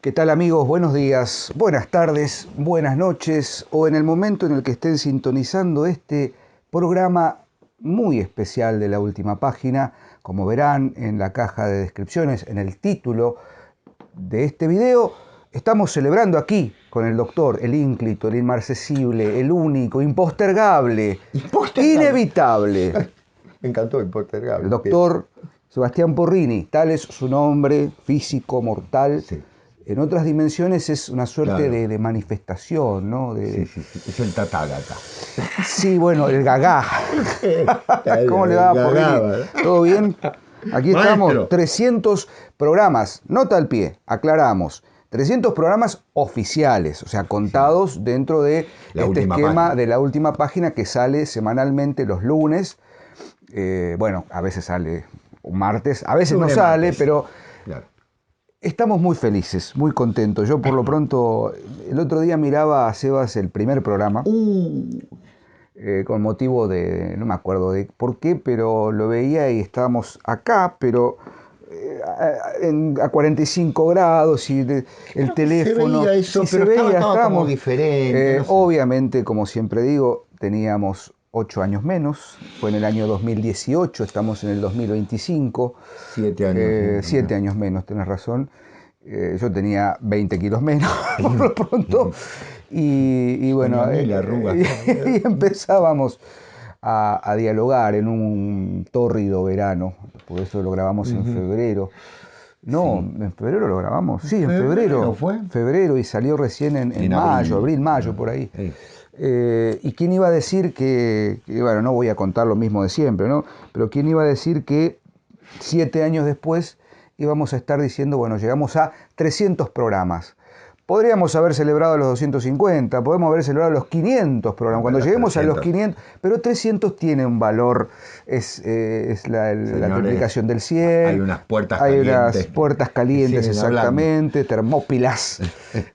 ¿Qué tal amigos? Buenos días, buenas tardes, buenas noches o en el momento en el que estén sintonizando este programa muy especial de La Última Página. Como verán en la caja de descripciones, en el título de este video, estamos celebrando aquí con el doctor, el ínclito, el inmarcesible, el único, impostergable, inevitable. Me encantó impostergable. El doctor Sebastián Porrini, tal es su nombre físico, mortal. Sí. En otras dimensiones es una suerte Claro. de manifestación, ¿no? Sí. Es el Tatágata. Sí, bueno, el gagá. ¿Cómo le va, Porrini? ¿Todo bien? Aquí estamos, Maestro. 300 programas, nota al pie, aclaramos. 300 programas oficiales, o sea, contados dentro de La este Última esquema Página. de La Última Página que sale semanalmente los lunes. Bueno, a veces sale un martes, a veces Lunes, no sale, martes. pero Claro. estamos muy felices, muy contentos. Yo por lo pronto, el otro día miraba a Sebas el primer programa, con motivo de, no me acuerdo de por qué, pero lo veía y estábamos acá, pero a 45 grados y el teléfono. Se veía eso, Sí, pero se veía, estaba como estábamos, diferente. No sé. obviamente, como siempre digo, teníamos 8 años menos, fue en el año 2018, estamos en el 2025. 7 años menos. 7 años menos, tenés razón. Yo tenía 20 kilos menos, por lo pronto. Y bueno, Doña Mila, arrugas. y empezábamos a dialogar en un tórrido verano, por eso lo grabamos en febrero. No, Sí. en febrero lo grabamos. Sí, en ¿Febrero fue? Febrero y salió recién en mayo, abril, mayo, por ahí. Sí. ¿Y quién iba a decir bueno, no voy a contar lo mismo de siempre, ¿no? Pero quién iba a decir que 7 años después íbamos a estar diciendo, bueno, llegamos a 300 programas. Podríamos haber celebrado los 250, podemos haber celebrado los 500 programas. Cuando lleguemos 300. a los 500, pero 300 tiene un valor, es la Señores, multiplicación del 100. Hay unas puertas Hay calientes. unas puertas calientes, Siguen exactamente, termópilas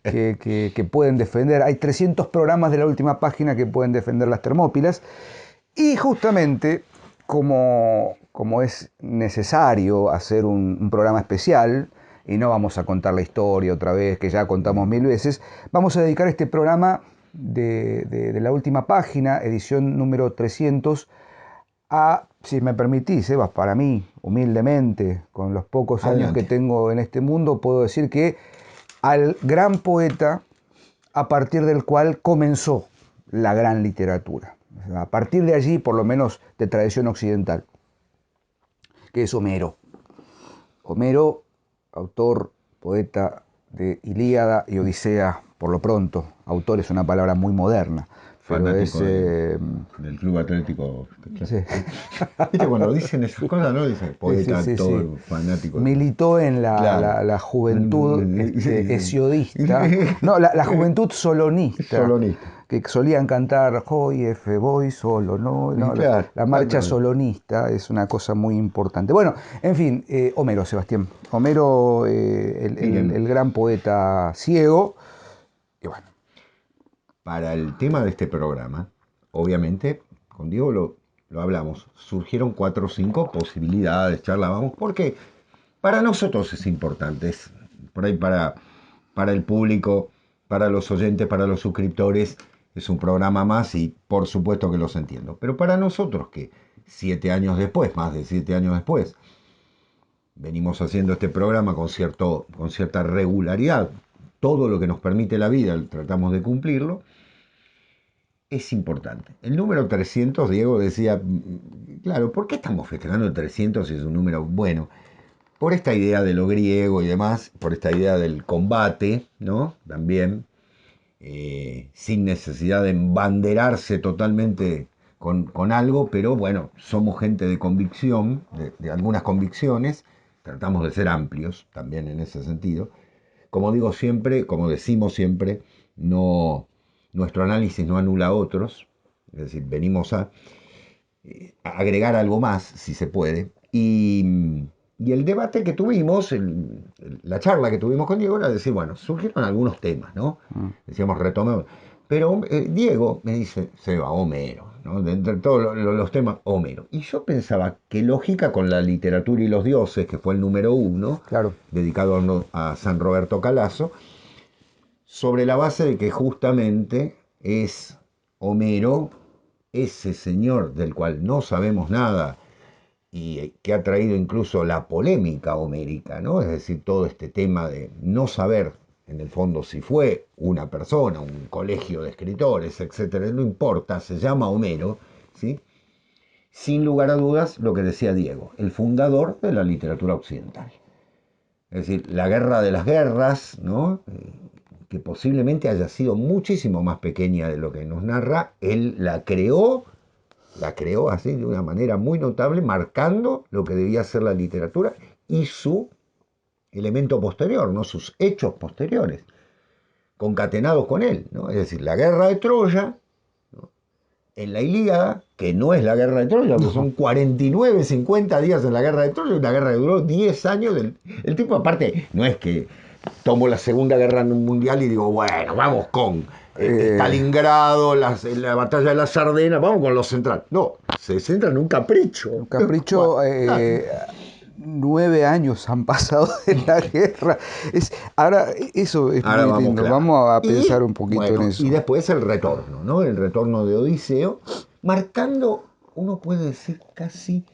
que pueden defender. Hay 300 programas de La Última Página que pueden defender las termópilas. Y justamente, como es necesario hacer un programa especial, y no vamos a contar la historia otra vez, que ya contamos 1000 veces, vamos a dedicar este programa de La Última Página, edición número 300, a, si me permitís, Eva, para mí, humildemente, con los pocos años que tengo en este mundo, puedo decir que al gran poeta a partir del cual comenzó la gran literatura. O sea, a partir de allí, por lo menos de tradición occidental, que es Homero. Homero, autor, poeta de Ilíada y Odisea, por lo pronto. Autor es una palabra muy moderna. Pero Fanático del Club Atlético. Sí. ¿Viste? Cuando dicen esas cosas, ¿no? Dicen poeta, Sí. actor, fanático. Militó en Claro. la juventud hesiodista. No, la juventud solonista. Solonista. Que solían cantar Hoy F, voy solo, ¿no? Claro, la marcha exactamente. solonista es una cosa muy importante. Bueno, en fin, Homero, Sebastián. Homero, el gran poeta ciego. Y bueno. Para el tema de este programa, obviamente, con Diego lo hablamos, surgieron 4 o 5 posibilidades, charlábamos, porque para nosotros es importante, es por ahí para el público, para los oyentes, para los suscriptores, es un programa más y por supuesto que los entiendo. Pero para nosotros que 7 años después, más de 7 años después, venimos haciendo este programa con cierta regularidad, todo lo que nos permite la vida tratamos de cumplirlo, es importante. El número 300, Diego decía, claro, ¿por qué estamos festejando el 300 si es un número bueno? Por esta idea de lo griego y demás, por esta idea del combate, ¿no? También, sin necesidad de embanderarse totalmente con algo, pero bueno, somos gente de convicción, de algunas convicciones, tratamos de ser amplios también en ese sentido. Como digo siempre, como decimos siempre, no, nuestro análisis no anula a otros, es decir, venimos a agregar algo más, si se puede, y el debate que tuvimos, la charla que tuvimos con Diego era decir, bueno, surgieron algunos temas, ¿no? Decíamos, retomemos. Pero Diego me dice, Seba, Homero, ¿no? De entre todos los temas, Homero. Y yo pensaba que lógica con la literatura y los dioses, que fue el número 1, Claro. dedicado a San Roberto Calazo, sobre la base de que justamente es Homero, ese señor del cual no sabemos nada y que ha traído incluso la polémica homérica, ¿no? Es decir, todo este tema de no saber, en el fondo, si fue una persona, un colegio de escritores, etcétera, no importa, se llama Homero, ¿sí? Sin lugar a dudas, lo que decía Diego, el fundador de la literatura occidental. Es decir, la guerra de las guerras, ¿no? Que posiblemente haya sido muchísimo más pequeña de lo que nos narra, él la creó así de una manera muy notable, marcando lo que debía ser la literatura y su elemento posterior, ¿no? Sus hechos posteriores, concatenados con él, ¿no? Es decir, la guerra de Troya, ¿no? En la Ilíada, que no es la guerra de Troya, porque son 49, 50 días en la guerra de Troya, una guerra que duró 10 años. El tipo, aparte, no es que tomo la Segunda Guerra Mundial y digo, bueno, vamos con Stalingrado, la batalla de las Ardenas, vamos con lo central. No, se centra en un capricho. Un capricho, 9 años han pasado de la guerra. Ahora, eso es Ahora muy lindo. claro. Vamos a pensar un poquito bueno, en eso. Y después el retorno, ¿no? El retorno de Odiseo, marcando, uno puede decir casi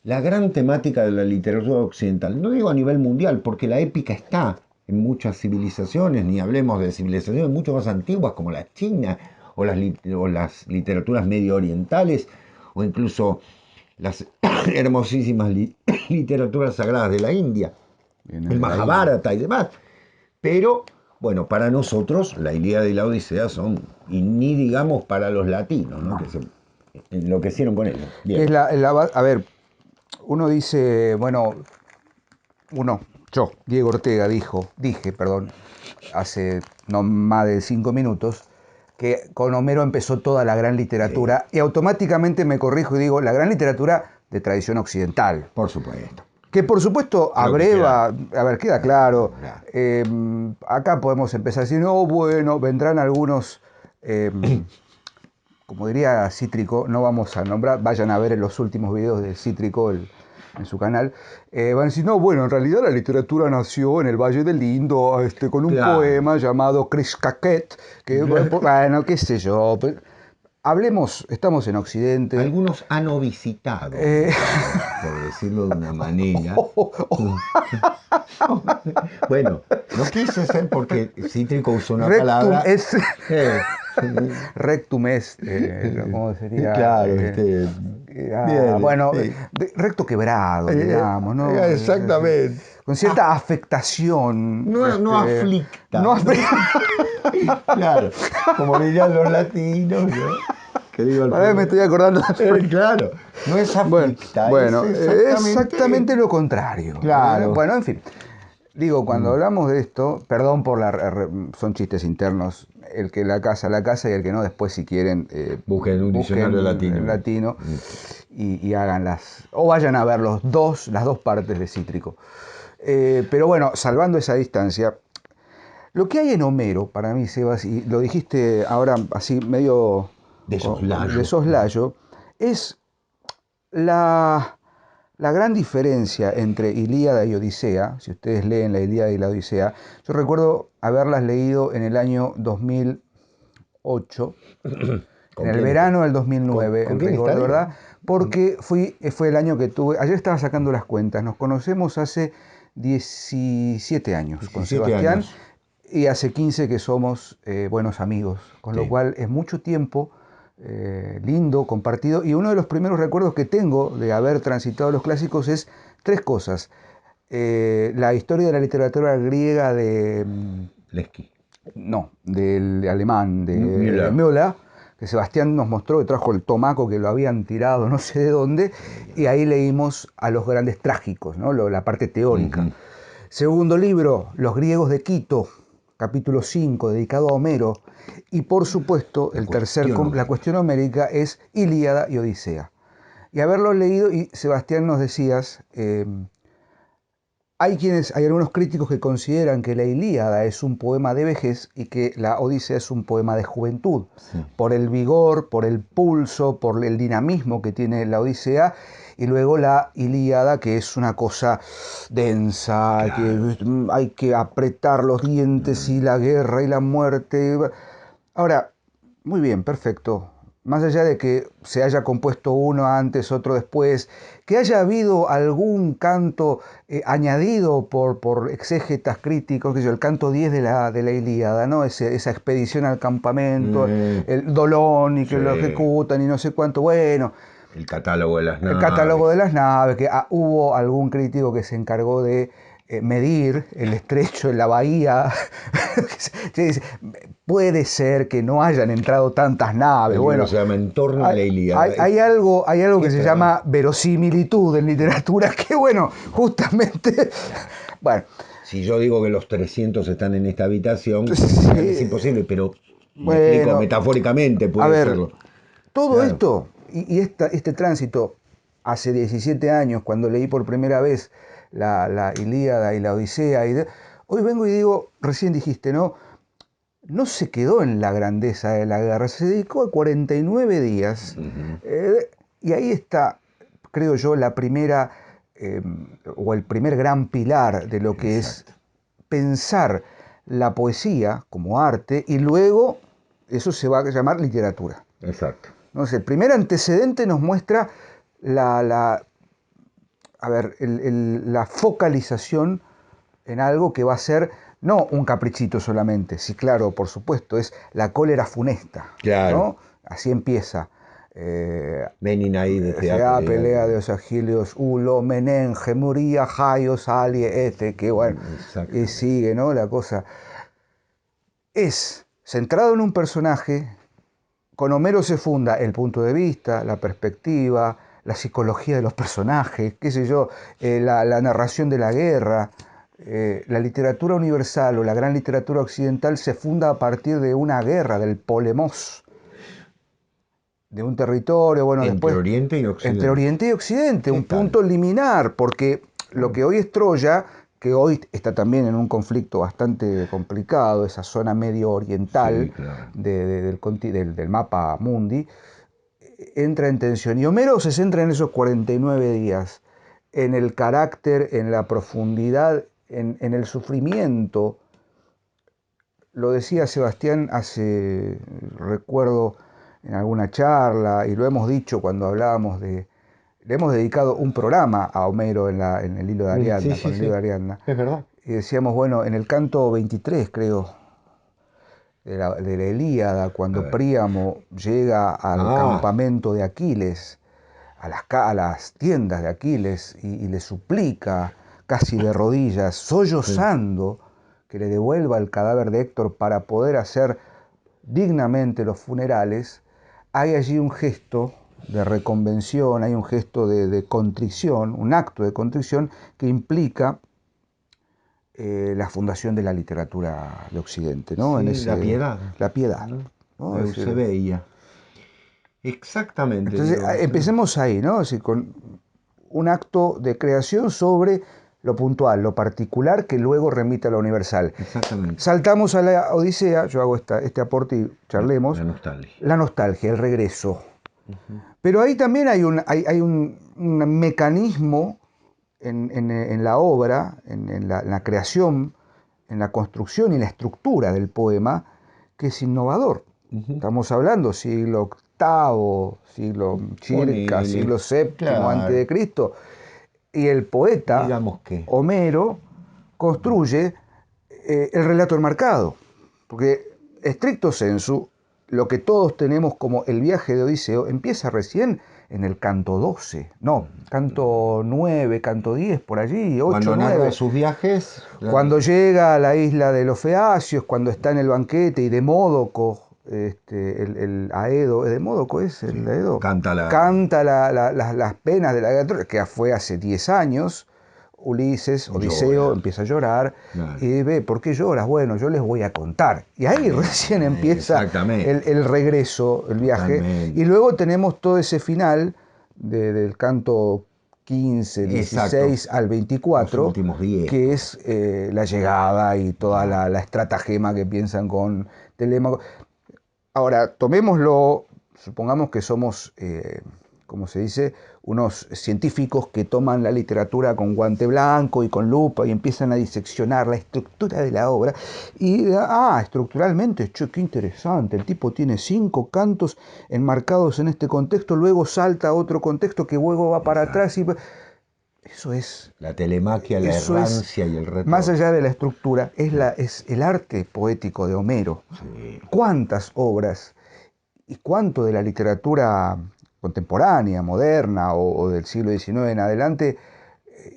la gran temática de la literatura occidental. No digo a nivel mundial, porque la épica está en muchas civilizaciones, ni hablemos de civilizaciones mucho más antiguas como la China o las literaturas medio orientales, o incluso las hermosísimas literaturas sagradas de la India, el Mahabharata y demás. Pero, bueno, para nosotros la Ilíada y la Odisea son, y ni digamos para los latinos, ¿no? Que se enloquecieron con ellos. Bien. A ver, uno dice, bueno, Diego Ortega, dije, hace no más de 5 minutos, que con Homero empezó toda la gran literatura, y automáticamente me corrijo y digo, la gran literatura de tradición occidental. Por supuesto. Que por supuesto abreva, a ver, queda claro, acá podemos empezar a decir, no, bueno, vendrán algunos, como diría Cítrico, no vamos a nombrar, vayan a ver en los últimos videos de Cítrico en su canal, van a decir, no, bueno, en realidad la literatura nació en el Valle del Indo, con un poema llamado Krishkaket, que, bueno, qué sé yo, hablemos, estamos en Occidente. Algunos han visitado, por decirlo de una manera. Bueno, no quise ser porque Cítrico usó una palabra. Rectum est, ¿cómo sería? Claro, bien, bueno, recto quebrado, digamos, ¿no? Exactamente. Con cierta afectación. No aflicta. No claro, como dirían los latinos, ¿no? Ahora me estoy acordando. Claro, no es aflicta. Bueno, es exactamente lo contrario. Claro. Bueno, en fin. Digo, cuando hablamos de esto, perdón por son chistes internos, el que la casa y el que no, después si quieren busquen un diccionario latino y háganlas, o vayan a ver las dos partes de Cítrico. Pero bueno, salvando esa distancia, lo que hay en Homero, para mí, Sebas, y lo dijiste ahora así medio de soslayo, es la gran diferencia entre Ilíada y Odisea. Si ustedes leen la Ilíada y la Odisea, yo recuerdo haberlas leído en el año 2008, en el verano del 2009, ¿Con quién está, ¿verdad? Porque fue el año que tuve, ayer estaba sacando las cuentas, nos conocemos hace 17 años con Sebastián, y hace 15 que somos buenos amigos, con lo cual es mucho tiempo. Lindo, compartido, y uno de los primeros recuerdos que tengo de haber transitado los clásicos es 3 cosas. La historia de la literatura griega de Leski. No, del alemán, de Müller, que Sebastián nos mostró, que trajo el tomaco que lo habían tirado no sé de dónde, y ahí leímos a los grandes trágicos, ¿no? La parte teórica. Segundo libro, Los griegos de Quito, capítulo 5, dedicado a Homero. Y por supuesto, la cuestión homérica es Ilíada y Odisea. Y haberlo leído, y Sebastián nos decías, hay algunos críticos que consideran que la Ilíada es un poema de vejez y que la Odisea es un poema de juventud, Sí. por el vigor, por el pulso, por el dinamismo que tiene la Odisea, y luego la Ilíada, que es una cosa densa, Claro. que hay que apretar los dientes y la guerra y la muerte. Ahora, muy bien, perfecto. Más allá de que se haya compuesto uno antes, otro después, que haya habido algún canto añadido por exégetas críticos, que yo, el canto 10 de la Ilíada, ¿no? Esa expedición al campamento, el Dolón y que Sí. lo ejecutan y no sé cuánto. Bueno, El catálogo de las el naves. catálogo de las naves, que hubo algún crítico que se encargó de medir el estrecho en la bahía. Que dice, puede ser que no hayan entrado tantas naves. El bueno, libro se llama En torno a la Ilíada. hay algo que se trabajo. llama verosimilitud en literatura, que bueno, justamente, bueno, Si yo digo que los 300 están en esta habitación, sí, es imposible, pero me bueno, explico metafóricamente, a puede ver, serlo. todo Claro. esto y este tránsito, hace 17 años, cuando leí por primera vez la Ilíada y la Odisea, hoy vengo y digo, recién dijiste, ¿no? No se quedó en la grandeza de la guerra, se dedicó a 49 días. Y ahí está, creo yo, la primera, o el primer gran pilar de lo que es pensar la poesía como arte, y luego eso se va a llamar literatura. Exacto. ¿No? El primer antecedente nos muestra la focalización en algo que va a ser no un caprichito solamente, sí, claro, por supuesto, es la cólera funesta, Claro. ¿no? Así empieza. Meninai de Pelea de Osagilios, Ulo, Menenge, Muría, Jaios, Alie, que bueno, y sigue, ¿no? La cosa es centrado en un personaje. Con Homero se funda el punto de vista, la perspectiva, la psicología de los personajes, qué sé yo, la narración de la guerra. La literatura universal o la gran literatura occidental se funda a partir de una guerra, del polemos, de un territorio, bueno, entre después Oriente y Occidente. Entre Oriente y Occidente, un punto liminar, porque lo que hoy es Troya, que hoy está también en un conflicto bastante complicado, esa zona medio oriental, Sí, claro, del mapa mundi, entra en tensión. Y Homero se centra en esos 49 días, en el carácter, en la profundidad, en el sufrimiento. Lo decía Sebastián recuerdo en alguna charla, y lo hemos dicho cuando hablábamos le hemos dedicado un programa a Homero en el hilo de Ariadna, sí, con el sí, hilo de Ariadna. es verdad. Y decíamos, bueno, en el canto 23, creo, de la Ilíada, cuando Príamo llega al campamento de Aquiles, a las tiendas de Aquiles, y le suplica, casi de rodillas, sollozando, que le devuelva el cadáver de Héctor para poder hacer dignamente los funerales. Hay allí un gesto de reconvención, hay un gesto de contrición, un acto de contrición que implica la fundación de la literatura de Occidente, ¿no? Sí, la piedad. La piedad. ¿no? Se veía. Exactamente. Entonces, empecemos ahí, ¿no? Es decir, con un acto de creación sobre lo puntual, lo particular, que luego remite a lo universal. Exactamente. Saltamos a la Odisea, yo hago este aporte y charlemos. La nostalgia. La nostalgia, el regreso. Pero ahí también hay un mecanismo en la obra, en la creación, en la construcción y la estructura del poema, que es innovador. Estamos hablando siglo VIII, siglo circa, siglo VII antes de Cristo. Y el poeta, Homero, construye el relato enmarcado. Porque, estricto sensu, lo que todos tenemos como el viaje de Odiseo empieza recién en el canto 12, no, canto 9, canto 10, por allí, 8, cuando 9. Narra sus viajes. Cuando llega a la isla de los Feacios, cuando está en el banquete y Demódoco, el Aedo, ¿Demódoco es el Aedo? Canta las penas de la guerra, que fue hace 10 años. Odiseo, empieza a llorar y ve, ¿por qué lloras? Bueno, yo les voy a contar. Y ahí recién empieza el regreso, el viaje. Y luego tenemos todo ese final del canto 15, Exacto. 16 al 24, Los últimos 10. que es la llegada y toda la estratagema que piensan con Telémaco. Ahora, tomémoslo, supongamos que somos, como se dice, unos científicos que toman la literatura con guante blanco y con lupa y empiezan a diseccionar la estructura de la obra. Y, estructuralmente, che, qué interesante, el tipo tiene 5 cantos enmarcados en este contexto, luego salta a otro contexto que luego va para atrás y... Eso es... La telemaquia, la Eso es, errancia y el retorno. más allá de la estructura, es el arte poético de Homero. Sí. ¿Cuántas obras y cuánto de la literatura contemporánea, moderna o del siglo XIX en adelante,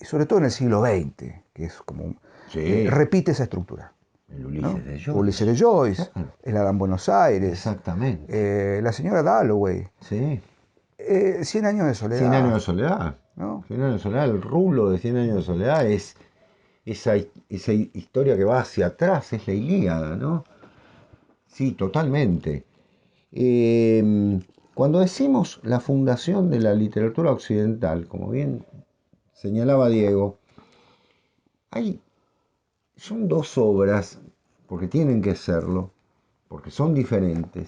sobre todo en el siglo XX, que es como, Sí. repite esa estructura? El Ulises de Joyce. Ulises de Joyce, Claro. el Adán Buenos Aires, Exactamente. la señora Dalloway, Sí. 100 años de soledad. 100 años de soledad. ¿No? 100 años de soledad, el rulo de 100 años de soledad es esa historia que va hacia atrás, es la Ilíada, ¿no? Sí, totalmente. Cuando decimos la fundación de la literatura occidental, como bien señalaba Diego, son 2 obras, porque tienen que serlo, porque son diferentes,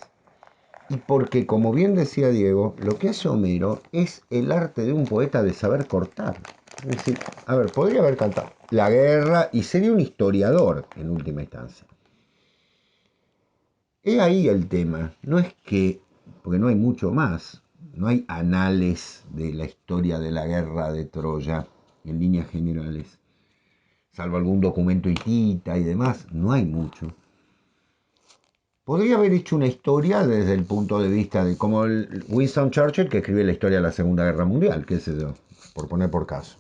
y porque, como bien decía Diego, lo que hace Homero es el arte de un poeta de saber cortar. Es decir, a ver, podría haber cantado la guerra y sería un historiador en última instancia. He ahí el tema, no es que, porque no hay mucho más, no hay anales de la historia de la guerra de Troya en líneas generales, salvo algún documento hitita y demás, no hay mucho. Podría haber hecho una historia desde el punto de vista de como el Winston Churchill, que escribe la historia de la Segunda Guerra Mundial, qué sé yo, por poner por caso.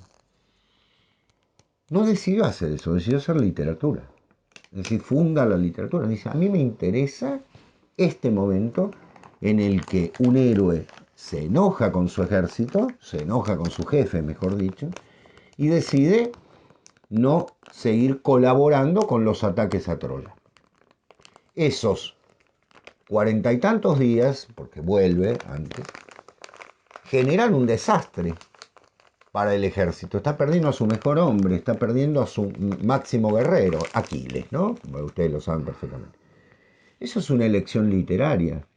No decidió hacer eso, decidió hacer literatura. Es decir, funda la literatura. Dice, a mí me interesa este momento en el que un héroe se enoja con su ejército, se enoja con su jefe, mejor dicho, y decide no seguir colaborando con los ataques a Troya. Esos 40 y tantos días, porque vuelve antes, generan un desastre para el ejército. Está perdiendo a su mejor hombre, está perdiendo a su máximo guerrero, Aquiles, ¿no? Bueno, ustedes lo saben perfectamente. Eso es una elección literaria.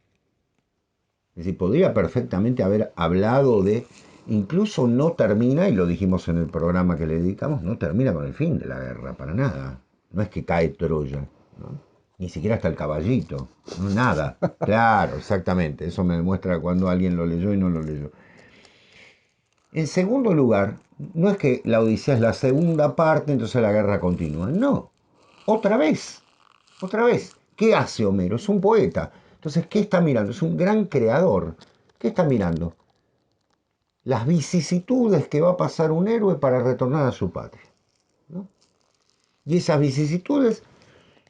Es decir, podría perfectamente haber hablado de, incluso no termina, y lo dijimos en el programa que le dedicamos, no termina con el fin de la guerra, para nada. No es que cae Troya, ¿no? Ni siquiera hasta el caballito, no, nada. Claro, exactamente. Eso me demuestra cuando alguien lo leyó y no lo leyó. En segundo lugar, no es que la Odisea es la segunda parte, entonces la guerra continúa. No, otra vez. ¿Qué hace Homero? Es un poeta. Entonces, ¿qué está mirando? Es un gran creador. ¿Qué está mirando? Las vicisitudes que va a pasar un héroe para retornar a su patria, ¿no? Y esas vicisitudes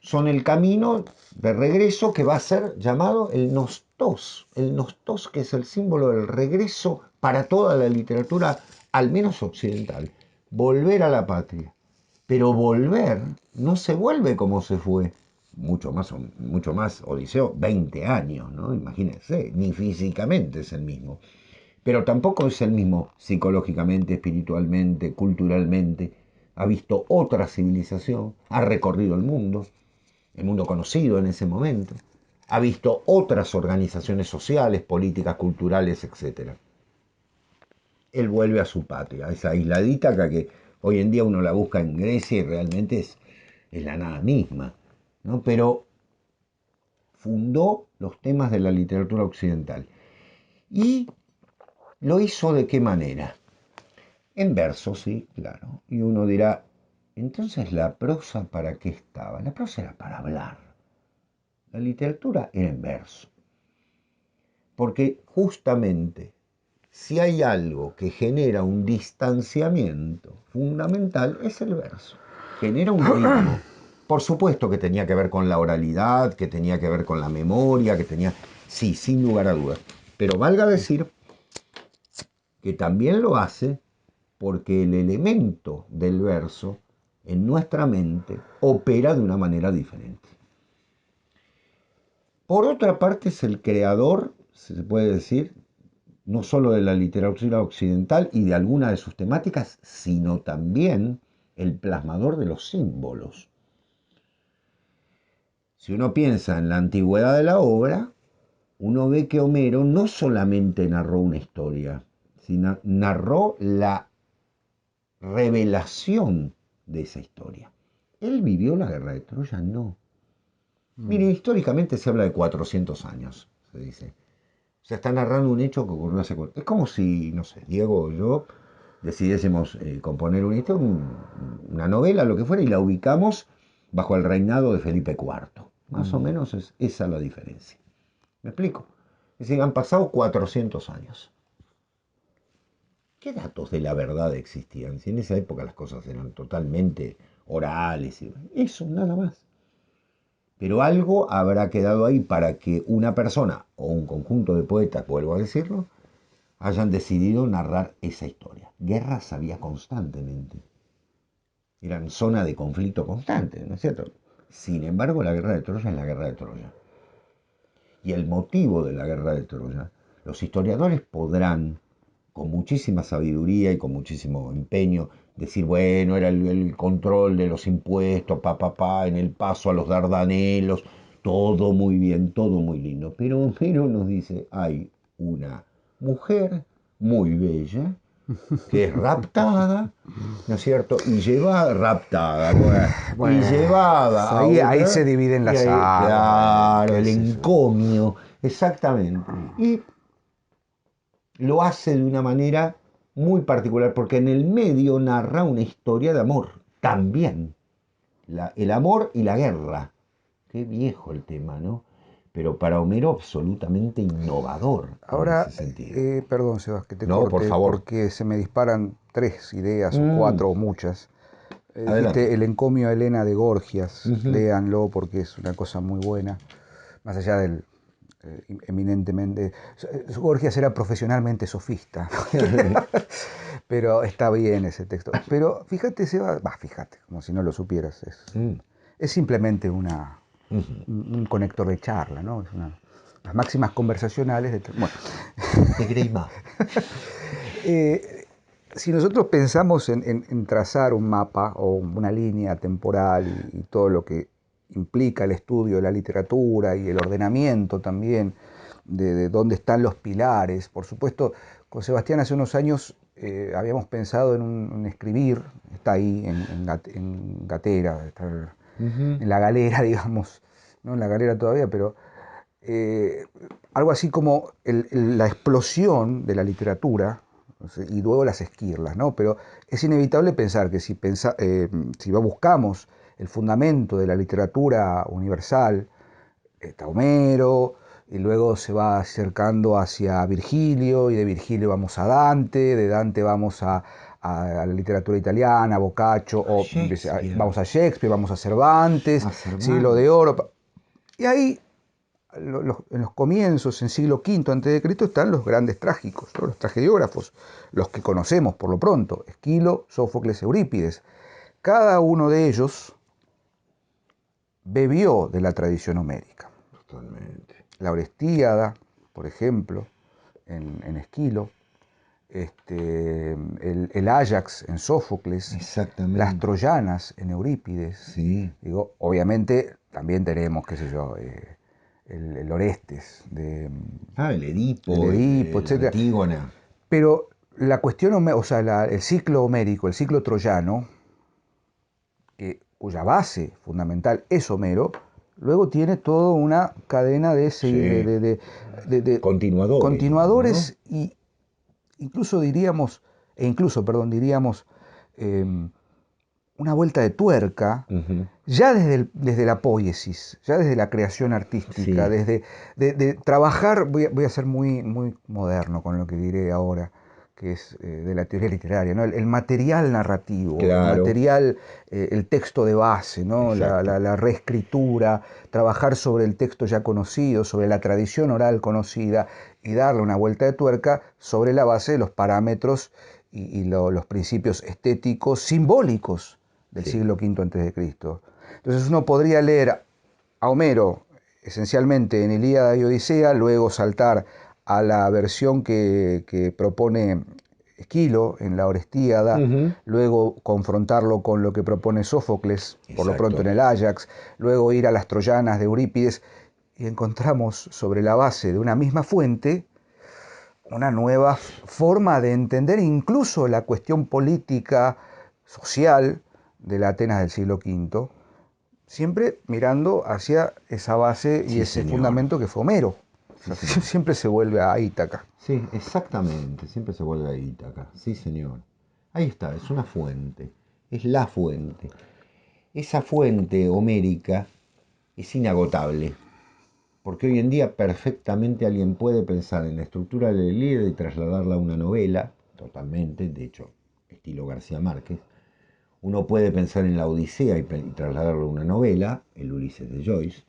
son el camino de regreso que va a ser llamado el nostos. El nostos, que es el símbolo del regreso para toda la literatura, al menos occidental. Volver a la patria. Pero volver no se vuelve como se fue. Mucho más Odiseo, 20 años, ¿no? Imagínense, ni físicamente es el mismo. Pero tampoco es el mismo psicológicamente, espiritualmente, culturalmente. Ha visto otra civilización, ha recorrido el mundo conocido en ese momento, ha visto otras organizaciones sociales, políticas, culturales, etc. Él vuelve a su patria, a esa isladita que hoy en día uno la busca en Grecia y realmente es la nada misma, ¿no? Pero fundó los temas de la literatura occidental. ¿Y lo hizo de qué manera? En verso, sí, claro. Y uno dirá, entonces la prosa, ¿para qué estaba? La prosa era para hablar. La literatura era en verso. Porque justamente si hay algo que genera un distanciamiento fundamental es el verso. Genera un ritmo. Por supuesto que tenía que ver con la oralidad, que tenía que ver con la memoria, que tenía... Sí, sin lugar a dudas. Pero valga decir que también lo hace porque el elemento del verso en nuestra mente opera de una manera diferente. Por otra parte, es el creador, se puede decir, no solo de la literatura occidental y de algunas de sus temáticas, sino también el plasmador de los símbolos. Si uno piensa en la antigüedad de la obra, uno ve que Homero no solamente narró una historia, sino narró la revelación de esa historia. ¿Él vivió la guerra de Troya? No. Mire, históricamente se habla de 400 años, se dice. O sea, está narrando un hecho que ocurrió hace... Es como si, no sé, Diego o yo decidiésemos componer una novela, lo que fuera, y la ubicamos bajo el reinado de Felipe IV. Más o menos es esa la diferencia. ¿Me explico? Es decir, han pasado 400 años. ¿Qué datos de la verdad existían? Si en esa época las cosas eran totalmente orales, y eso, nada más. Pero algo habrá quedado ahí para que una persona o un conjunto de poetas, vuelvo a decirlo, hayan decidido narrar esa historia. Guerras había constantemente. Eran zona de conflicto constante, ¿no es cierto? Sin embargo, la guerra de Troya es la guerra de Troya. Y el motivo de la guerra de Troya, los historiadores podrán, con muchísima sabiduría y con muchísimo empeño, decir, bueno, era el control de los impuestos, en el paso a los Dardanelos, todo muy bien, todo muy lindo. Pero Homero nos dice, hay una mujer muy bella que es raptada, ¿no es cierto? Y lleva raptada, y Bueno, llevada a ahí otra, se dividen y las ahí, aguas, claro, qué el sé yo. encomio, exactamente. Y lo hace de una manera muy particular, porque en el medio narra una historia de amor, también. El amor y la guerra. Qué viejo el tema, ¿no? Pero para Homero absolutamente innovador en ese Ahora, sentido. perdón, Sebas, que te No, por corte, favor. porque se me disparan tres ideas, o cuatro, o muchas. Dijiste Adelante. El encomio a Helena de Gorgias, Ujú. léanlo porque es una cosa muy buena, más allá del eminentemente... Gorgias era profesionalmente sofista, pero está bien ese texto. Pero fíjate, Sebas, fíjate, como si no lo supieras, Mm. es simplemente Ujú. un conector de charla, ¿no? Las máximas conversacionales. Bueno, De Greima. si nosotros pensamos en trazar un mapa o una línea temporal y todo lo que implica el estudio de la literatura y el ordenamiento también de dónde están los pilares, por supuesto, con Sebastián hace unos años habíamos pensado en escribir, está ahí en Gatera, está Ujú. en la galera, digamos, no en la galera todavía, pero eh, algo así como la explosión de la literatura, no sé, y luego las esquirlas, ¿no? Pero es inevitable pensar que si buscamos el fundamento de la literatura universal, está Homero, y luego se va acercando hacia Virgilio, y de Virgilio vamos a Dante, de Dante vamos a la literatura italiana, Boccaccio, o Shakespeare. vamos a Shakespeare, vamos a Cervantes, A Siglo de Cervantes. Oro. Y ahí, en los comienzos, en siglo V a.C., están los grandes trágicos, ¿no? Los tragediógrafos, los que conocemos por lo pronto, Esquilo, Sófocles, Eurípides. Cada uno de ellos bebió de la tradición homérica. Totalmente. La Orestíada, por ejemplo, en Esquilo, el Ajax en Sófocles, las Exactamente. Troyanas en Eurípides. Sí. Digo, obviamente también tenemos, qué sé yo, el Orestes El del Edipo, Edipo, la etc. Antígona. Pero la cuestión, o sea, el ciclo homérico, el ciclo troyano, cuya base fundamental es Homero, luego tiene toda una cadena Sí. de Continuadores, digamos, ¿no? continuadores y incluso diríamos, diríamos, eh, una vuelta de tuerca, Ujú. ya desde la poiesis, ya desde la creación artística, Sí. desde de trabajar, voy a ser muy, muy moderno con lo que diré ahora, que es de la teoría literaria, ¿no? El material narrativo, el Claro. material, el texto de base, ¿no? Exacto. La reescritura, trabajar sobre el texto ya conocido, sobre la tradición oral conocida y darle una vuelta de tuerca sobre la base de los parámetros y los principios estéticos simbólicos del Sí. siglo V a.C. Entonces uno podría leer a Homero esencialmente en Ilíada y Odisea, luego saltar a la versión que propone Esquilo en la Orestíada, luego confrontarlo con lo que propone Sófocles, por lo pronto en el Áyax, luego ir a las Troyanas de Eurípides, y encontramos sobre la base de una misma fuente una nueva forma de entender incluso la cuestión política, social de la Atenas del siglo V, siempre mirando hacia esa base y ese fundamento que fue Homero. O sea, siempre se vuelve a Ítaca. Sí, exactamente, siempre se vuelve a Ítaca. Sí, señor. Ahí está, es una fuente, es la fuente. Esa fuente homérica es inagotable, porque hoy en día perfectamente alguien puede pensar en la estructura de la Ilíada y trasladarla a una novela, totalmente, de hecho, estilo García Márquez. Uno puede pensar en la Odisea y trasladarlo a una novela, el Ulises de Joyce,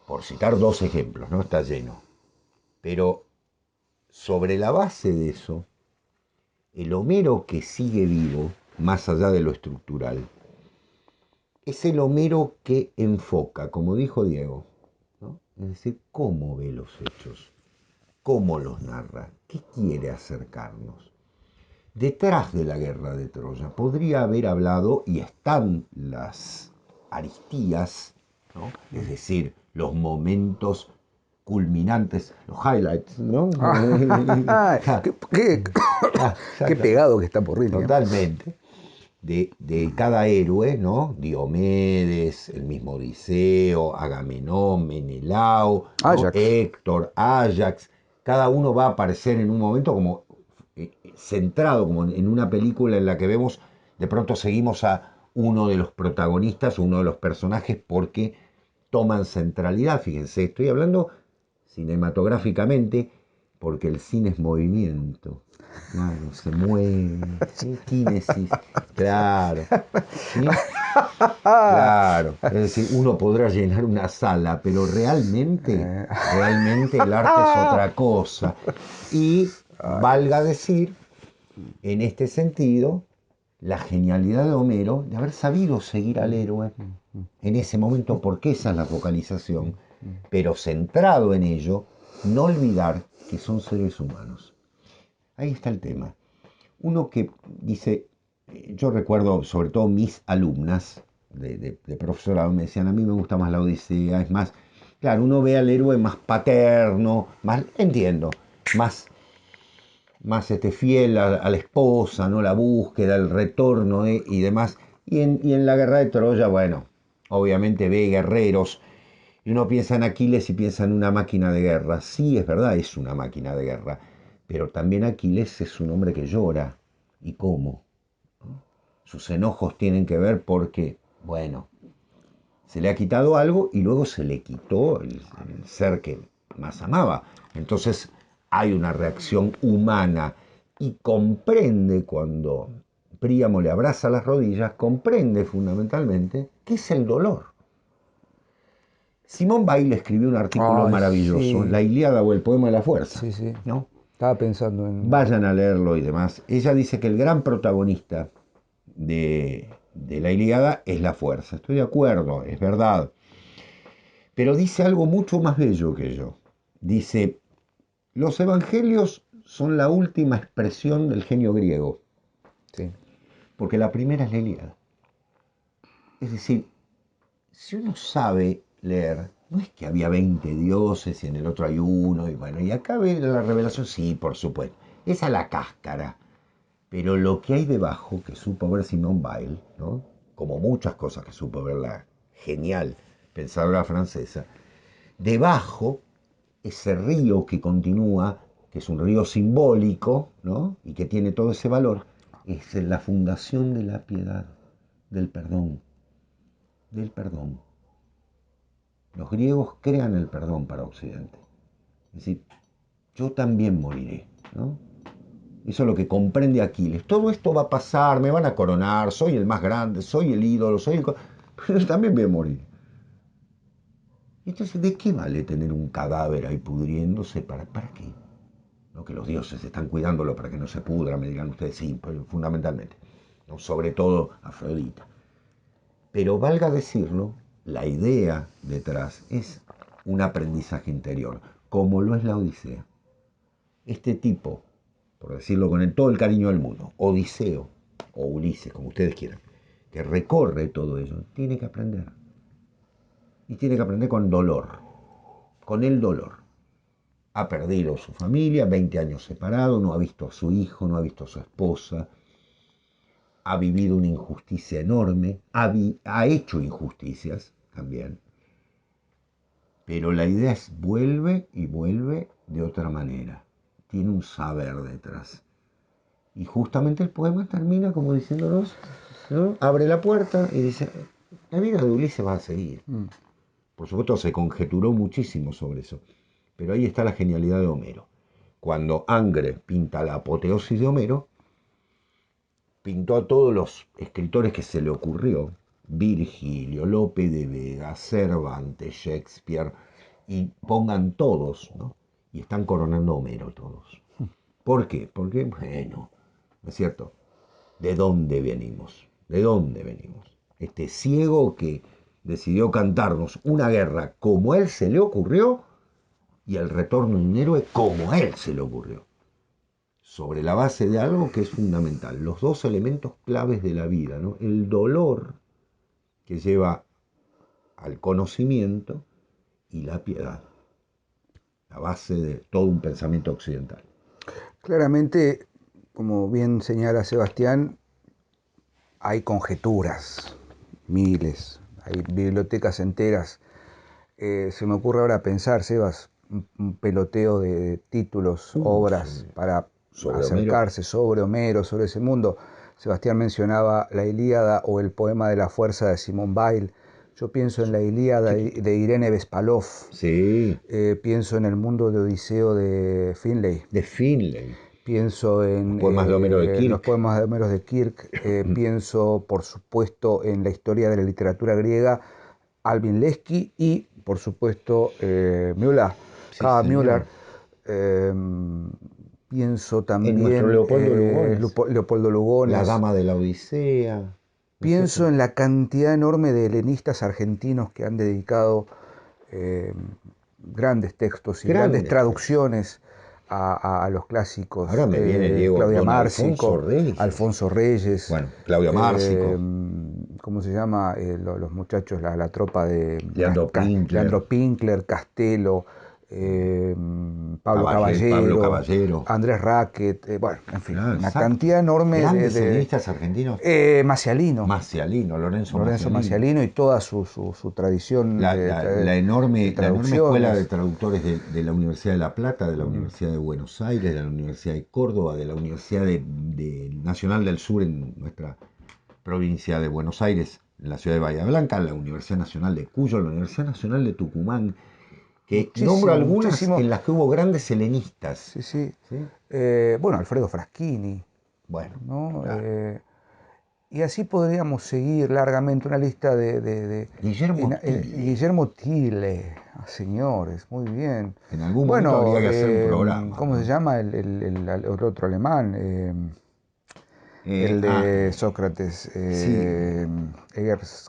por citar dos ejemplos, ¿no? Está lleno. Pero sobre la base de eso, el Homero que sigue vivo, más allá de lo estructural, es el Homero que enfoca, como dijo Diego, ¿no? Es decir, cómo ve los hechos, cómo los narra, qué quiere acercarnos. Detrás de la guerra de Troya podría haber hablado, y están las aristías, ¿no? Es decir, los momentos culminantes, los highlights, ¿no? Qué pegado que está por Rilke. Totalmente. De cada héroe, ¿no? Diomedes, el mismo Odiseo, Agamenón, Menelao, ¿no? Héctor, Áyax. Cada uno va a aparecer en un momento como centrado, como en una película en la que vemos, de pronto seguimos a uno de los protagonistas, uno de los personajes, porque toman centralidad. Fíjense, estoy hablando cinematográficamente, porque el cine es movimiento. Claro, se mueve, ¿sí? Kínesis, claro, ¿sí? Claro, es decir, uno podrá llenar una sala, pero realmente el arte es otra cosa. Y valga decir, en este sentido, la genialidad de Homero de haber sabido seguir al héroe en ese momento, porque esa es la focalización, pero centrado en ello, no olvidar que son seres humanos. Ahí está el tema. Uno que dice, yo recuerdo sobre todo mis alumnas de profesorado me decían, a mí me gusta más la Odisea, es más, claro, uno ve al héroe más paterno, más, entiendo, más fiel a la esposa, ¿no? La búsqueda, el retorno y demás. Y en la guerra de Troya, bueno, obviamente ve guerreros. Y uno piensa en Aquiles y piensa en una máquina de guerra. Sí, es verdad, es una máquina de guerra. Pero también Aquiles es un hombre que llora. ¿Y cómo? ¿No? Sus enojos tienen que ver porque, bueno, se le ha quitado algo y luego se le quitó el ser que más amaba. Entonces hay una reacción humana y comprende cuando Príamo le abraza las rodillas, comprende fundamentalmente qué es el dolor. Simone Weil escribió un artículo maravilloso, La Ilíada o el poema de la fuerza. Sí, sí. ¿No? Estaba pensando en... Vayan a leerlo y demás. Ella dice que el gran protagonista de la Ilíada es la fuerza. Estoy de acuerdo, es verdad. Pero dice algo mucho más bello que yo. Dice, los evangelios son la última expresión del genio griego. Sí. Porque la primera es la Ilíada. Es decir, si uno sabe leer, no es que había 20 dioses y en el otro hay uno, y bueno, y acá ve la revelación, sí, por supuesto. Esa es la cáscara. Pero lo que hay debajo, que supo ver Simone Weil, ¿no? Como muchas cosas que supo ver la genial pensadora francesa, debajo, ese río que continúa, que es un río simbólico, ¿no? Y que tiene todo ese valor, es la fundación de la piedad, del perdón, del perdón. Los griegos crean el perdón para Occidente. Es decir, yo también moriré, ¿no? Eso es lo que comprende Aquiles. Todo esto va a pasar, me van a coronar, soy el más grande, soy el ídolo, soy el... Pero yo también voy a morir. Entonces, ¿de qué vale tener un cadáver ahí pudriéndose? ¿Para qué? No que los dioses están cuidándolo para que no se pudra, me digan ustedes, sí, fundamentalmente. ¿No? Sobre todo Afrodita. Pero valga decirlo, la idea detrás es un aprendizaje interior. como lo es la Odisea. Este tipo, por decirlo con todo el cariño del mundo, Odiseo o Ulises, como ustedes quieran, que recorre todo ello, tiene que aprender. Y tiene que aprender con dolor, con el dolor. Ha perdido su familia, 20 años separado, no ha visto a su hijo, no ha visto a su esposa, ha vivido una injusticia enorme, ha hecho injusticias también. Pero la idea es vuelve y vuelve de otra manera. Tiene un saber detrás. Y justamente el poema termina como diciéndonos, ¿no? Abre la puerta y dice, la vida de Ulises va a seguir. Por supuesto se conjeturó muchísimo sobre eso. Pero ahí está la genialidad de Homero. Cuando Angre pinta la apoteosis de Homero, pintó a todos los escritores que se le ocurrió, Virgilio, Lope de Vega, Cervantes, Shakespeare, y pongan todos, ¿no? Y están coronando a Homero todos. ¿Por qué? Porque, bueno, ¿no es cierto? ¿De dónde venimos? ¿De dónde venimos? Este ciego que decidió cantarnos una guerra como a él se le ocurrió y el retorno de un héroe como a él se le ocurrió. Sobre la base de algo que es fundamental, los dos elementos claves de la vida, ¿no? El dolor que lleva al conocimiento y la piedad, la base de todo un pensamiento occidental. Claramente, como bien señala Sebastián, hay conjeturas, miles, hay bibliotecas enteras. Se me ocurre ahora pensar, Sebas, un peloteo de títulos, obras para sobre acercarse sobre Homero, sobre ese mundo. Sebastián mencionaba la Ilíada o el poema de la fuerza de Simone Weil. Yo pienso en la Ilíada de Irene Bespalov. Sí. Pienso en el mundo de Odiseo de Finlay. De Finlay. Pienso en los poemas de Homero de Kirk. Los poemas de Homero de Kirk. Pienso, por supuesto, en la historia de la literatura griega, Alvin Lesky y, por supuesto, Müller, Sí, Karl señor. Müller. Pienso también en nuestro Leopoldo Lugones. Leopoldo Lugones. La Dama de la Odisea. Pienso en la cantidad enorme de helenistas argentinos que han dedicado grandes textos y grandes traducciones a los clásicos. Ahora me viene Diego, Claudia don Márcico, Alfonso Reyes. Bueno, Claudia Márcico. ¿Cómo se llama? Los muchachos, la tropa de Leandro Pinkler, Castelo, Pablo Caballero, Andrés Racket, bueno, en fin, una cantidad enorme grandes helenistas argentinos. Macialino, Lorenzo Macialino y toda su tradición. La enorme escuela de traductores de la Universidad de La Plata, de la Universidad de Buenos Aires, de la Universidad de Córdoba, de la Universidad Nacional del Sur en nuestra provincia de Buenos Aires, en la ciudad de Bahía Blanca, la Universidad Nacional de Cuyo, la Universidad Nacional de Tucumán, que nombro algunas en las que hubo grandes helenistas. Sí. Bueno, Alfredo Fraschini. Bueno, ¿no? Claro. Y así podríamos seguir largamente una lista de Guillermo Tille, señores, muy bien. En algún momento habría que hacer un programa. ¿Cómo se llama el otro alemán? El de Sócrates,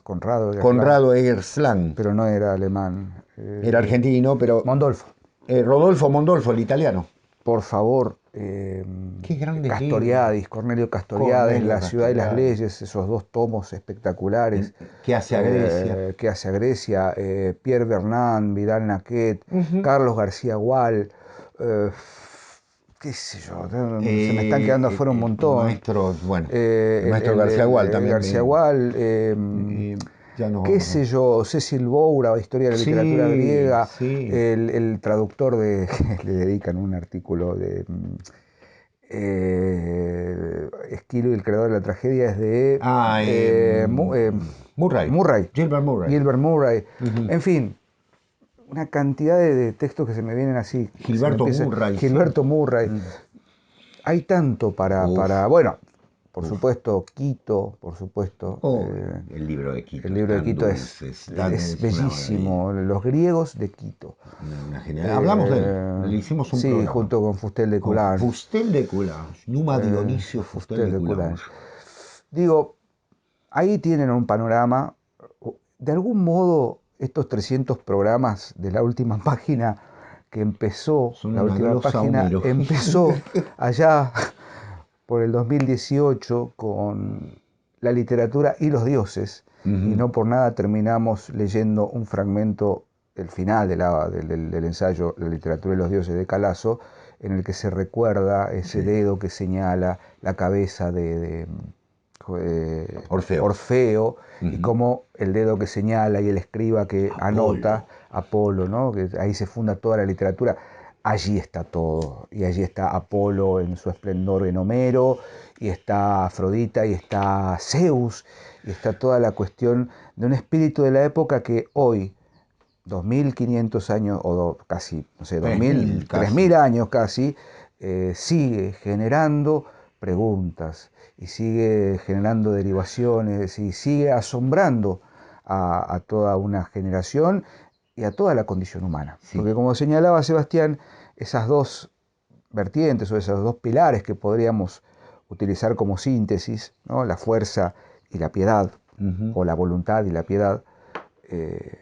Conrado Egerslang. Pero no era alemán. Era argentino, pero... Mondolfo. Rodolfo Mondolfo, el italiano. Por favor, Qué grande Castoriadis, Cornelio Castoriadis, La ciudad y las leyes, esos dos tomos espectaculares. ¿Qué hace a Grecia? ¿Qué hace a Grecia? Pierre Bernard, Vidal Naquet, Carlos García Gual, qué sé yo, se me están quedando afuera un montón. Maestros, bueno, el maestro García Gual también. García Gual, qué sé yo, Cecil Boura, Historia de la literatura griega, el traductor le dedican un artículo de Esquilo y el creador de la tragedia es de Murray. Gilbert Murray. En fin, una cantidad de textos que se me vienen así. Gilberto Murray. Hay tanto para bueno, por supuesto, Quito, por supuesto. El libro de Quito. El libro de Quito es bellísimo. Los griegos de Quito. Hablamos de él, le hicimos un programa. Sí, junto con Fustel de Coulanges. Fustel de Coulanges, Numa Dionisio Fustel de Coulanges. Digo, ahí tienen un panorama. De algún modo, estos 300 programas de la última página que empezó, Son la una última glosa, página, Homero. empezó allá por el 2018 con la literatura y los dioses, y Ujú. no por nada terminamos leyendo un fragmento, el final del ensayo La literatura y los dioses de Calazo, en el que se recuerda ese Sí. dedo que señala la cabeza Orfeo. Orfeo, y Ujú. cómo el dedo que señala y el escriba que anota, Apolo. Apolo, ¿no? Que ahí se funda toda la literatura. Allí está todo, y allí está Apolo en su esplendor en Homero, y está Afrodita, y está Zeus, y está toda la cuestión de un espíritu de la época que hoy, 2500 años, o casi, no sé, 3000 2000, casi. 3000 años casi, sigue generando preguntas, y sigue generando derivaciones, y sigue asombrando a toda una generación y a toda la condición humana. Sí. Porque como señalaba Sebastián, esas dos vertientes o esos dos pilares que podríamos utilizar como síntesis, ¿no? La fuerza y la piedad, Ujú. o la voluntad y la piedad, eh,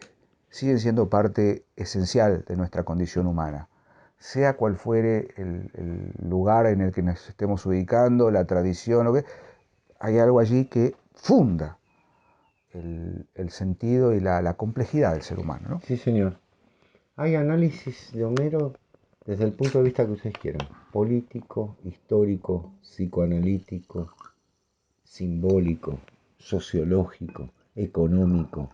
siguen siendo parte esencial de nuestra condición humana. Sea cual fuere el lugar en el que nos estemos ubicando, la tradición, hay algo allí que funda el sentido y la complejidad del ser humano, ¿no? Sí, señor. Hay análisis de Homero desde el punto de vista que ustedes quieran. Político, histórico, psicoanalítico, simbólico, sociológico, económico.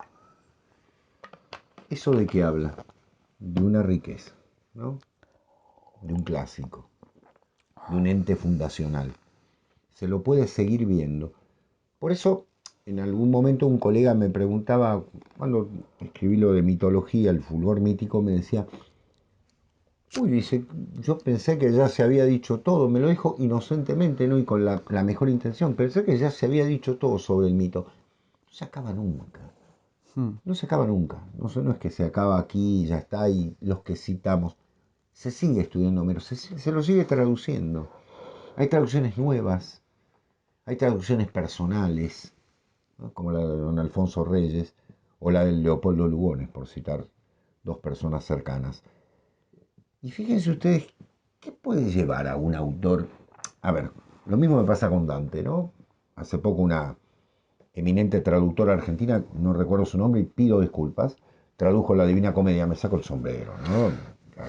¿Eso de qué habla? De una riqueza, ¿no? De un clásico, de un ente fundacional. Se lo puede seguir viendo. Por eso, en algún momento un colega me preguntaba, cuando escribí lo de mitología, el fulgor mítico, me decía, uy, dice, yo pensé que ya se había dicho todo, me lo dijo inocentemente, ¿no? Y con la mejor intención, pensé que ya se había dicho todo sobre el mito. No se acaba nunca, Mm. no se acaba nunca. No es que se acaba aquí y ya está, y los que citamos. Se sigue estudiando Homero, se lo sigue traduciendo. Hay traducciones nuevas, hay traducciones personales, ¿no? Como la de don Alfonso Reyes o la de Leopoldo Lugones, por citar dos personas cercanas. Y fíjense ustedes, ¿qué puede llevar a un autor? A ver, lo mismo me pasa con Dante, ¿no? Hace poco una eminente traductora argentina, no recuerdo su nombre y pido disculpas, tradujo la Divina Comedia, me saco el sombrero, ¿no?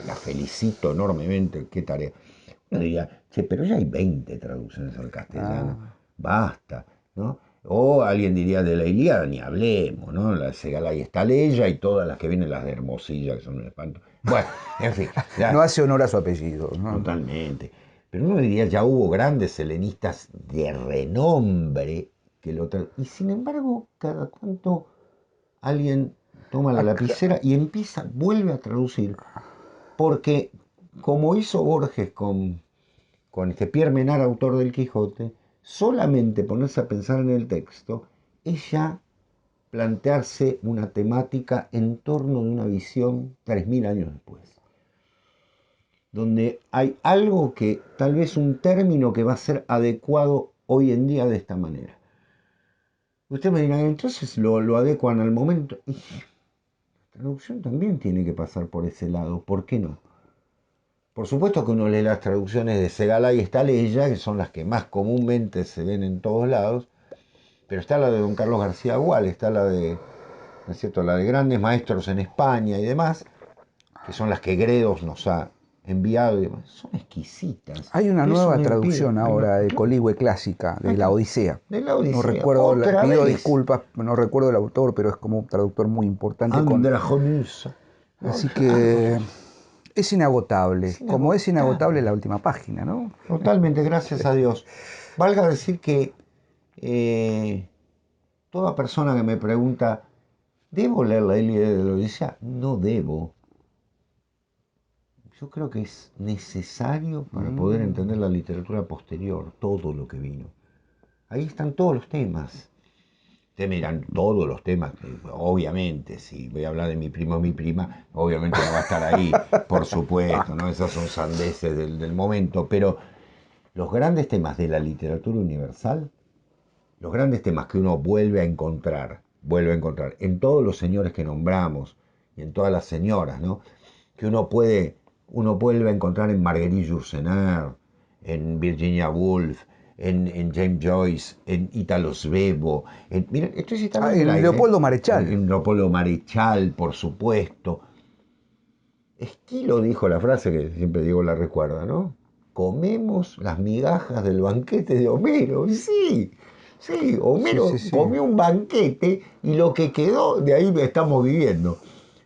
La felicito enormemente, qué tarea. Uno diría, che, pero ya hay 20 traducciones al castellano, Ah. basta, ¿no? O alguien diría de la Ilíada, ni hablemos, ¿no? La de Segalay está Leya y todas las que vienen, las de Hermosilla, que son un espanto. Bueno, en fin, No ya, hace honor a su apellido, ¿no? totalmente. Pero uno diría, ya hubo grandes helenistas de renombre que y sin embargo, cada tanto alguien toma la Acá- lapicera y empieza, vuelve a traducir, porque como hizo Borges con este Pierre Menard, autor del Quijote, solamente ponerse a pensar en el texto es ya plantearse una temática en torno de una visión 3000 años después, donde hay algo que tal vez un término que va a ser adecuado hoy en día de esta manera. Usted me dirá, entonces lo adecuan al momento. Y la traducción también tiene que pasar por ese lado, ¿por qué no? Por supuesto que uno lee las traducciones de Segalay y Estaleya, que son las que más comúnmente se ven en todos lados, pero está la de don Carlos García Gual, está la de, ¿no es cierto?, la de grandes maestros en España y demás, que son las que Gredos nos ha enviado y demás. Son exquisitas. Hay una Pero eso nueva no impide. traducción ahora de Coligüe clásica, Ahí de la está. Odisea. De la No Odisea. recuerdo, Otra pido vez. disculpas, no recuerdo el autor, pero es como un traductor muy importante Andrajonusa. ¿No? así que es inagotable, Sin como es inagotable la agotable. última página, ¿no? Totalmente, gracias a Dios. Valga decir que eh, toda persona que me pregunta, ¿debo leer la Ilíada de la Odisea? No debo. Yo creo que es necesario para poder Mm. entender la literatura posterior, todo lo que vino. Ahí están todos los temas. Ustedes me dirán todos los temas, obviamente, si voy a hablar de mi primo o mi prima, obviamente no va a estar ahí, por supuesto, ¿no? Esas son sandeces del momento, pero los grandes temas de la literatura universal, los grandes temas que uno vuelve a encontrar en todos los señores que nombramos y en todas las señoras, ¿no? Que uno puede uno vuelve a encontrar en Marguerite Yourcenar, en Virginia Woolf, en James Joyce, en Italo Svevo, miren, estoy citando en Leopoldo Marechal. En Leopoldo Marechal, por supuesto. Esquilo dijo la frase que siempre digo, la recuerda, ¿no? Comemos las migajas del banquete de Homero. Y sí, Homero comió un banquete y lo que quedó, de ahí estamos viviendo.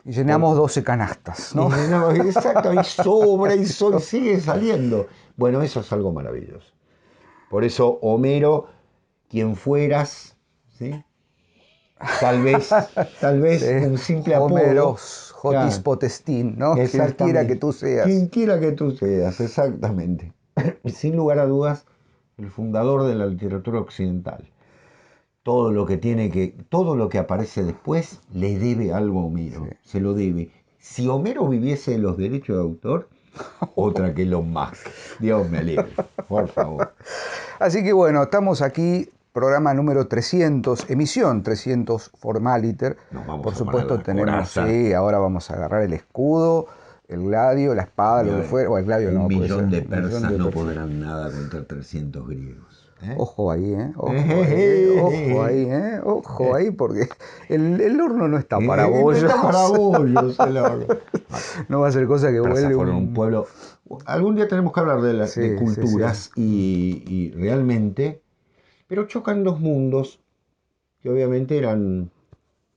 Y llenamos 12 canastas, ¿no? Exacto, y sobra y sigue saliendo. Bueno, eso es algo maravilloso. Por eso, Homero, quien fueras, ¿sí? Tal vez sí, un simple apodo. Homeros, Jotis Potestín, ¿no? Quien quiera que tú seas. Quien quiera que tú seas, exactamente. Sin lugar a dudas, el fundador de la literatura occidental. Todo lo que aparece después le debe algo a Homero, sí. Se lo debe. Si Homero viviese los derechos de autor, otra que Elon Musk. Dios me libre, por favor. Así que bueno, estamos aquí, programa número 300, emisión 300 Formaliter. Por supuesto tenemos, sí, ahora vamos a agarrar el escudo, el gladio, la espada, lo que fuera, o el gladio no. Un millón de persas no podrán nada contra 300 griegos. Ojo ahí, ojo ahí, porque el horno no está para bollos. No está para bollos el horno. No va a ser cosa que vuelve un pueblo. Algún día tenemos que hablar de culturas y realmente, pero chocan dos mundos que obviamente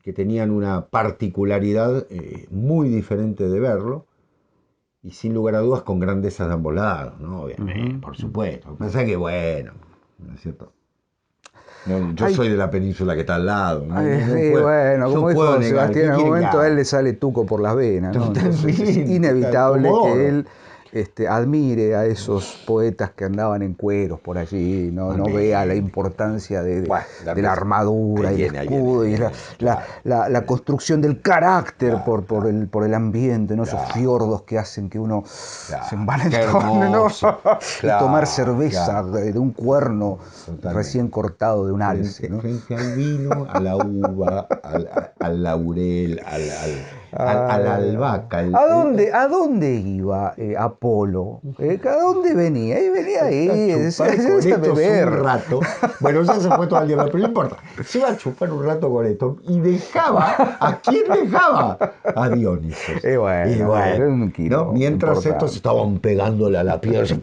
que tenían una particularidad muy diferente de verlo. Y sin lugar a dudas con grandezas de ambos lados, ¿no? Obviamente, por supuesto. Lo que pasa es que, bueno, ¿no es cierto? Yo soy de la península que está al lado. ¿no? Bueno, como dijo Sebastián, en algún momento a él le sale tuco por las venas, ¿no? Entonces, es inevitable que él admire a esos poetas que andaban en cueros por allí, no vea la importancia de la armadura y el escudo y la construcción del carácter por el ambiente, ¿no? Esos fiordos que hacen que uno se envalentone, ¿no? Y tomar cerveza de un cuerno recién cortado de un alce, ¿no? Frente al vino, a la uva, al laurel, a la albahaca. ¿A dónde iba Apolo? ¿A dónde venía? Y venía ahí, a beber un rato. Bueno, ya se fue todo el día, pero no importa. Se iba a chupar un rato con esto y dejaba. ¿A quién dejaba? A Dionisos. ¿no? Mientras estos estaban pegándole a la piedra,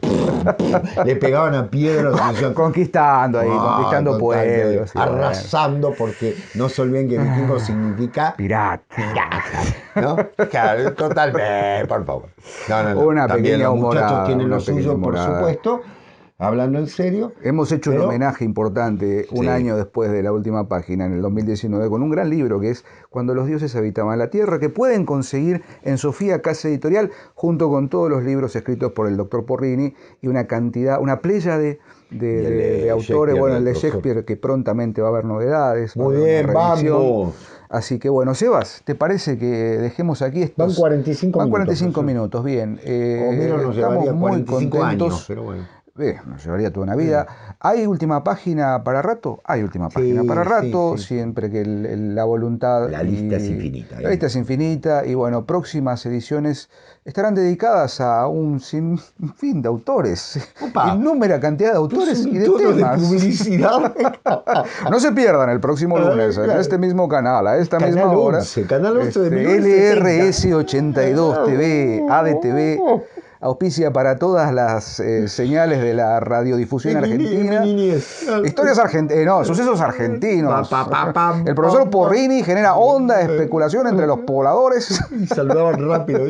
le pegaban a piedras. Conquistando pueblos. Arrasando, porque no se olviden que vikingo significa pirata. ¿No? Claro, totalmente, por favor. Una también pequeña los humorada, muchachos tienen lo suyo, por supuesto. Hablando en serio. Hemos hecho un homenaje importante un año después de la última página, en el 2019, con un gran libro que es Cuando los dioses habitaban la tierra, que pueden conseguir en Sofía Casa Editorial, junto con todos los libros escritos por el doctor Porrini y una playa de autores, bueno, el de Shakespeare, que prontamente va a haber novedades. Muy bien, vamos. Así que bueno, Sebas, ¿te parece que dejemos aquí estos? Van 45 minutos, bien. Homero nos llevaría 45 años, pero bueno. Nos llevaría toda una vida. ¿Hay última página para rato? Hay última página para rato, siempre que la voluntad... La lista es infinita. La lista es infinita y bueno, próximas ediciones estarán dedicadas a un sinfín de autores. Innúmera cantidad de autores y de temas. De publicidad. No se pierdan el próximo lunes en este mismo canal, a esta misma hora. Canal 11 de LRS 82 TV, ADTV. Auspicia para todas las señales de la radiodifusión argentina. Historias argentinas, sucesos argentinos. El profesor Porrini genera honda especulación entre los pobladores. Y saludaban rápido.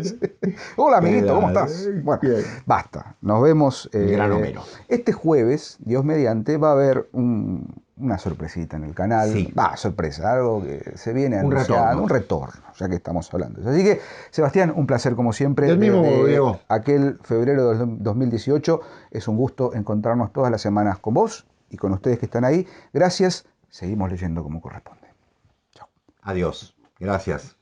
Hola, amiguito, ¿cómo estás? Bueno, basta. Nos vemos. Gran Homero. Este jueves, Dios mediante, va a haber una sorpresita en el canal. Sorpresa, algo que se viene anunciando. Un retorno, ya que estamos hablando. Así que, Sebastián, un placer como siempre. El mismo, Diego. Aquel febrero del 2018. Es un gusto encontrarnos todas las semanas con vos y con ustedes que están ahí. Gracias. Seguimos leyendo como corresponde. Chao. Adiós. Gracias.